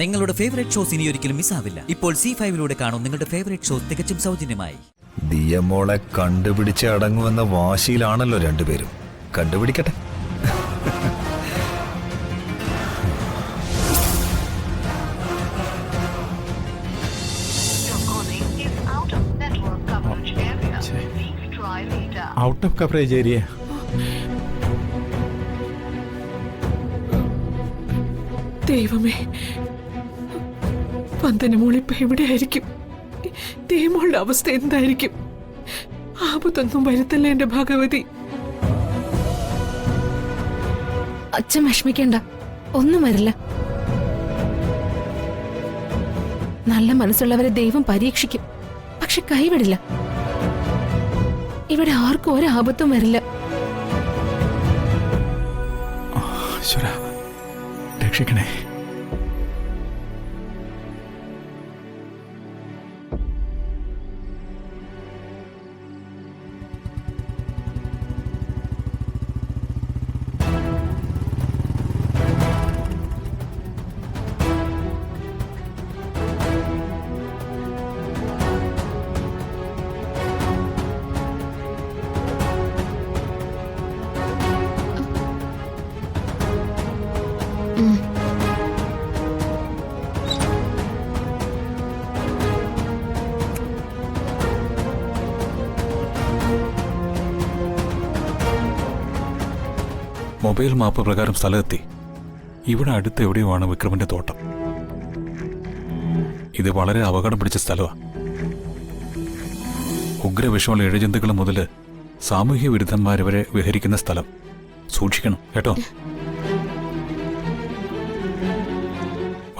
നിങ്ങളുടെ favourite shows ഇനി ഒരിക്കലും മിസ്സാവില്ല. ഇപ്പോൾ C5 കാണും നിങ്ങളുടെ ഫേവറേറ്റ് ഷോസ് തികച്ചും സൗജന്യമായി. ദിയമോളെ കണ്ടുപിടിച്ച് അടങ്ങുമെന്ന വാശിയിലാണല്ലോ രണ്ടുപേരും. കണ്ടുപിടിക്കട്ടെ. Out of coverage area. ദൈവമേ, വന്ദനമോളിപ്പോ എവിടെയായിരിക്കും? ദേവമോളുടെ അവസ്ഥ എന്തായിരിക്കും? ആപത്തൊന്നും വരുത്തല്ലേ എന്റെ ഭഗവതി. അച്ഛൻ വിഷമിക്കണ്ട, ഒന്നും വരില്ല. നല്ല മനസ്സുള്ളവരെ ദൈവം പരീക്ഷിക്കും, പക്ഷെ കൈവിടില്ല. ഇവിടെ ആർക്കും ഒരാപത്തും വരില്ല. രക്ഷിക്കണേ. മൊബൈൽ മാപ്പ് പ്രകാരം സ്ഥലമെത്തി. ഇവിടെ അടുത്ത് എവിടെയോ ആണ് വിക്രമിന്റെ തോട്ടം. ഇത് വളരെ അപകടം പിടിച്ച സ്ഥലമാണ്. ഉഗ്രവിഷമുള്ള ഇഴജന്തുക്കൾ മുതൽ സാമൂഹ്യ വിരുദ്ധന്മാർ വരെ വിഹരിക്കുന്ന സ്ഥലം. സൂക്ഷിക്കണം കേട്ടോ.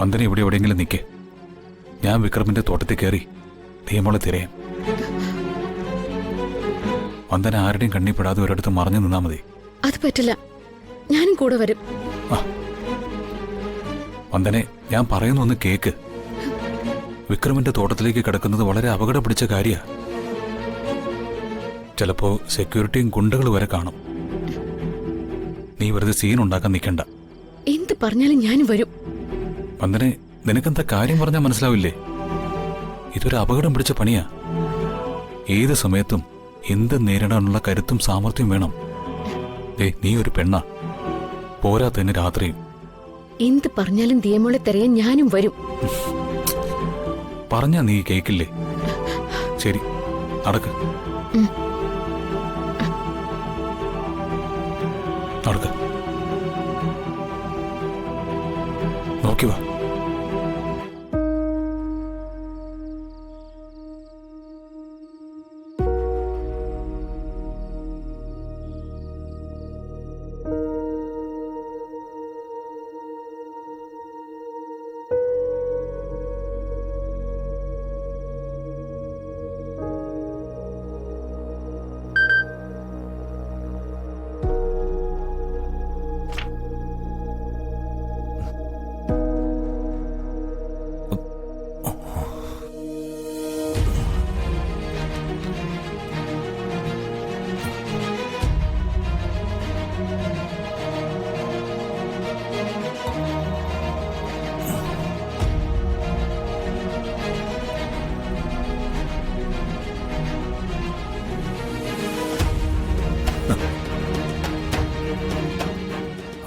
വന്ദന ഇവിടെ എവിടെയെങ്കിലും നിൽക്കേ. ഞാൻ വിക്രമിന്റെ തോട്ടത്തിൽ കയറി നിയമങ്ങളെ തിരയാം. വന്ദന ആരുടെയും കണ്ണിപ്പെടാതെ ഒരിടത്ത് മറഞ്ഞു നിന്നാ മതി. അത് പറ്റില്ല, ഞാനും കൂടെ വരും. വന്ദനെ, ഞാൻ പറയുന്ന ഒന്ന് കേക്ക്. വിക്രമിന്റെ തോട്ടത്തിലേക്ക് കിടക്കുന്നത് വളരെ അപകടം പിടിച്ച കാര്യ. ചിലപ്പോ സെക്യൂരിറ്റിയും ഗുണ്ടകൾ വരെ കാണും. നീ വെറുതെ സീൻ ഉണ്ടാക്കാൻ നിൽക്കണ്ട. എന്ത് പറഞ്ഞാലും ഞാനും വരും. വന്ദനെ, നിനക്കെന്താ കാര്യം പറഞ്ഞാൽ മനസ്സിലാവില്ലേ? ഇതൊരു അപകടം പിടിച്ച പണിയാ. ഏത് സമയത്തും എന്ത് നേരിടാനുള്ള കരുത്തും സാമർഥ്യം വേണം. നീ ഒരു പെണ്ണാ, പോരാ തന്നെ രാത്രിയും. എന്ത് പറഞ്ഞാലും ദിയമോളെ തിരയാൻ ഞാനും വരും. പറഞ്ഞാ നീ കേക്കില്ലേ? ശരി, നടക്ക്. നടക്ക്, നോക്കി വാ.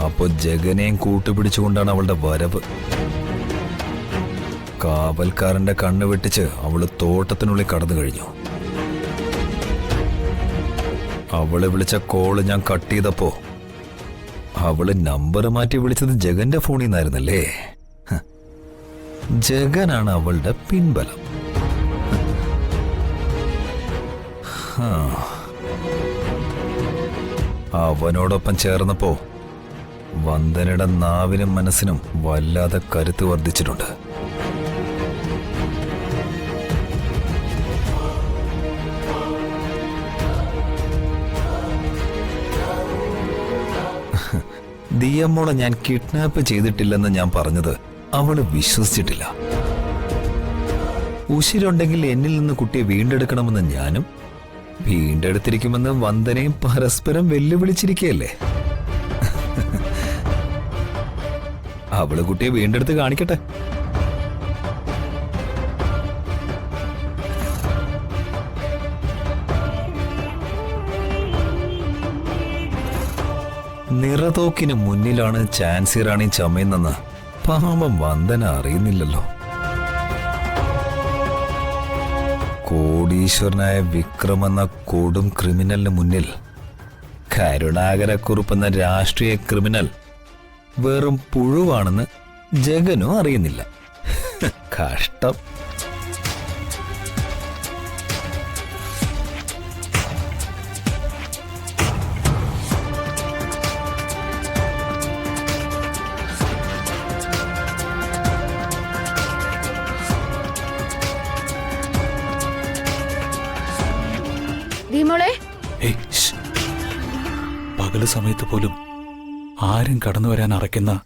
അപ്പൊ ജഗനെയും കൂട്ടുപിടിച്ചുകൊണ്ടാണ് അവളുടെ വരവ്. കാവൽക്കാരന്റെ കണ്ണ് വെട്ടിച്ച് അവള് തോട്ടത്തിനുള്ളിൽ കടന്നു കഴിഞ്ഞു. അവള് വിളിച്ച കോള് ഞാൻ കട്ട് ചെയ്തപ്പോ അവള് നമ്പർ മാറ്റി വിളിച്ചത് ജഗന്റെ ഫോണിൽ നിന്നായിരുന്നല്ലേ. ജഗനാണ് അവളുടെ പിൻബലം. അവനോടൊപ്പം ചേർന്നപ്പോ വന്ദനയുടെ നാവിനും മനസ്സിനും വല്ലാതെ കരുത്ത് വർദ്ധിച്ചിട്ടുണ്ട്. ദിയമോളെ ഞാൻ കിഡ്നാപ്പ് ചെയ്തിട്ടില്ലെന്ന് ഞാൻ പറഞ്ഞത് അവള് വിശ്വസിച്ചിട്ടില്ല. ഉശിരുണ്ടെങ്കിൽ എന്നിൽ നിന്ന് കുട്ടിയെ വീണ്ടെടുക്കണമെന്ന് ഞാനും വീണ്ടെടുത്തിരിക്കുമെന്ന് വന്ദനയും പരസ്പരം വെല്ലുവിളിച്ചിരിക്കുകയല്ലേ. അവള് കുട്ടിയെ വീണ്ടെടുത്ത് കാണിക്കട്ടെ. നിറതോക്കിന് മുന്നിലാണ് ചാൻസി റാണി ചമയുന്നെന്ന് പാപം വന്ദന അറിയുന്നില്ലല്ലോ. കോടീശ്വരനായ വിക്രം എന്ന കൊടും ക്രിമിനലിന് മുന്നിൽ കരുണാകരക്കുറുപ്പെന്ന രാഷ്ട്രീയ ക്രിമിനൽ വെറും പുഴുവാണെന്ന് ജഗനും അറിയുന്നില്ല. കഷ്ടം. ദീമോളെ, ഏയ്, ശ്ശ്. പകല് സമയത്ത് പോലും ആരും കടന്നു വരാൻ അറയ്ക്കുന്ന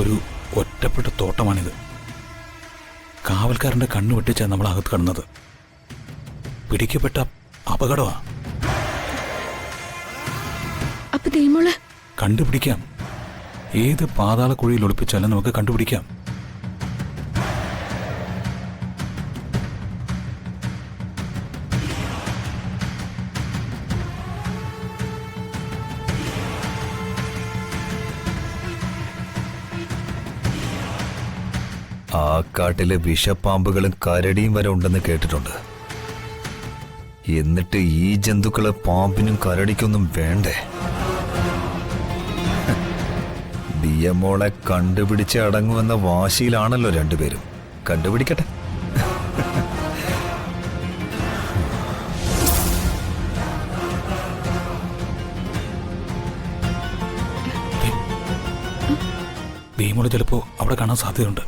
ഒരു ഒറ്റപ്പെട്ട തോട്ടമാണിത്. കാവൽക്കാരന്റെ കണ്ണു വെട്ടിച്ചാണ് നമ്മൾ അകത്ത് കടന്നത്. പിടിക്കപ്പെട്ട അപകടമാ. അപ്പൊ ദീമോള് കണ്ടുപിടിക്കാം. ഏത് പാതാളക്കുഴിയിൽ ഒളിപ്പിച്ചാലും നമുക്ക് കണ്ടുപിടിക്കാം. ആ കാട്ടിലെ വിഷപ്പാമ്പുകളും കരടിയും വരെ ഉണ്ടെന്ന് കേട്ടിട്ടുണ്ട്. എന്നിട്ട് ഈ ജന്തുക്കളെ പാമ്പിനും കരടിക്കൊന്നും വേണ്ടേ? ദിയമോളെ കണ്ടുപിടിച്ച് അടങ്ങുമെന്ന വാശിയിലാണല്ലോ രണ്ടുപേരും. കണ്ടുപിടിക്കട്ടെ. ഭീമോള് ചിലപ്പോ അവിടെ കാണാൻ സാധ്യതയുണ്ട്.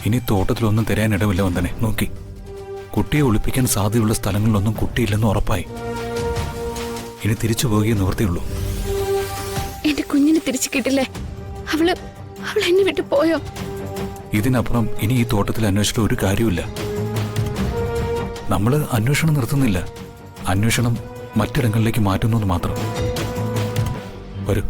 ഇനി തോട്ടത്തിലൊന്നും തിരയാനിടവില്ല വന്ദനെ. നോക്കി, കുട്ടിയെ ഒളിപ്പിക്കാൻ സാധ്യതയുള്ള സ്ഥലങ്ങളിലൊന്നും കുട്ടിയില്ലെന്ന് ഉറപ്പായി. ഇനി തിരിച്ചു പോകുകയെ നിവൃത്തിയുള്ളൂ. എന്റെ കുഞ്ഞിനെ തിരിച്ചു കിട്ടില്ലേ? അവള് എന്നെ വിട്ടു പോയോ? ഇതിനപ്പുറം ഇനി ഈ തോട്ടത്തിൽ അന്വേഷിച്ചിട്ട് ഒരു കാര്യമില്ല. നമ്മൾ അന്വേഷണം നിർത്തുന്നില്ല. അന്വേഷണം മറ്റിടങ്ങളിലേക്ക് മാറ്റുന്നു മാത്രം. വരൂ.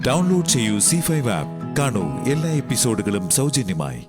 ഡൗൺലോഡ് ചെയ്യൂ C5 ആപ്പ്. കാണൂ എല്ലാ എപ്പിസോഡുകളും സൗജന്യമായി.